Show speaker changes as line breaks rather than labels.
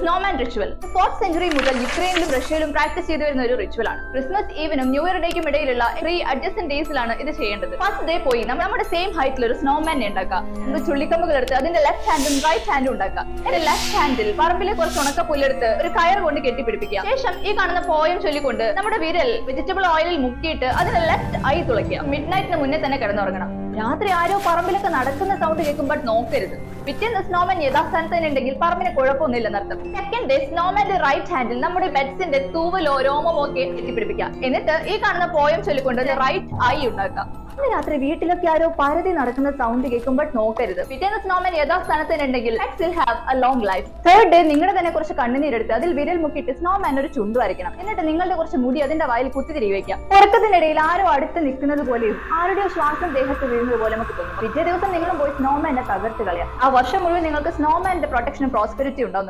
Snowman ritual 4th century മുതൽ യുക്രൈനിലും റഷ്യയിലും practice ചെയ്തു വരുന്ന ഒരു റിച്വൽ ആണ്. ക്രിസ്മസ് ഈവനും ന്യൂ ഇയർ ഡേക്കും ഇടയിലുള്ള 3 അഡ്ജസ്റ്റന്റ് ഡേയ്സിലാണ് ഇത് ചെയ്യേണ്ടത്. ഫസ്റ്റ് ഡേ പോയി നമ്മുടെ സെയിം ഹൈറ്റിൽ ഒരു സ്നോമാനെ ഉണ്ടാക്കുക. നമ്മൾ ചുള്ളിക്കമ്പുകൾ എടുത്ത് അതിന്റെ ലെഫ്റ്റ് ഹാൻഡും റൈറ്റ് ഹാൻഡും ഉണ്ടാക്കുക. എന്റെ ലെഫ്റ്റ് ഹാൻഡിൽ പറമ്പിലെ കുറച്ച് ഉണക്ക പുല്ലെടുത്ത് ഒരു കയർ കൊണ്ട് കെട്ടിപ്പിടിപ്പിക്കുക. ശേഷം ഈ കാണുന്ന പോയം ചൊല്ലിക്കൊണ്ട് നമ്മുടെ വിരൽ വെജിറ്റബിൾ ഓയിലിൽ മുക്കിയിട്ട് അതിന്റെ ലെഫ്റ്റ് ഐ തുളയ്ക്കുക. മിഡ് നൈറ്റിന് മുന്നേ തന്നെ കിടന്നുറങ്ങണം. രാത്രി ആരോ പറമ്പിലൊക്കെ നടക്കുന്ന സൗണ്ട് കേൾക്കുമ്പോൾ നോക്കരുത്. പിറ്റേന്ന് സ്നോമാൻ യഥാസ്ഥാനത്ത് തന്നെ ഉണ്ടെങ്കിൽ പറമ്പിന് കുഴപ്പമൊന്നുമില്ലെന്നർത്ഥം. സെക്കൻഡ് ഡേ സ്നോമാന്റെ റൈറ്റ് ഹാൻഡിൽ നമ്മുടെ ബെഡ്സിന്റെ തൂവലോ രോമമോ ഒക്കെ എത്തിപ്പിടിപ്പിക്കുക. എന്നിട്ട് ഈ കാണുന്ന പോയം ചൊല്ലിക്കൊണ്ട് റൈറ്റ് ഐ ഉണ്ടാക്കുക. അന്ന് രാത്രി വീട്ടിലൊക്കെ ആരോ പരതി നടക്കുന്ന സൗണ്ട് കേൾക്കുമ്പോൾ നോക്കരുത്. പിറ്റേന്ന് സ്നോമാൻ യഥാസ്ഥാനത്ത് തന്നെ ഉണ്ടെങ്കിൽ have A long life. Third day നിങ്ങളുടെ തന്നെ കുറച്ച് കണ്ണുനീരെടുത്ത് അതിൽ വിരൽ മുക്കിയിട്ട് സ്നോമാൻ ഒരു ചുണ്ടു വരയ്ക്കണം. എന്നിട്ട് നിങ്ങളുടെ കുറച്ച് മുടി അതിന്റെ വായിൽ കുത്തിതിരി വയ്ക്കാം. ഉറക്കത്തിനിടയിൽ ആരോ അടുത്ത് നിൽക്കുന്നത് പോലെയും ആരുടെയോ ശ്വാസം ദേഹത്ത് വീഴുന്നത് പോലെ നമുക്ക് തോന്നും. പിറ്റേ ദിവസം നിങ്ങളും പോയി സ്നോമാനെ തകർത്ത് കളയാം. ആ വർഷം മുഴുവൻ നിങ്ങൾക്ക് സ്നോമാന്റെ പ്രൊട്ടക്ഷനും പ്രോസ്പെരിറ്റി ഉണ്ടാവും.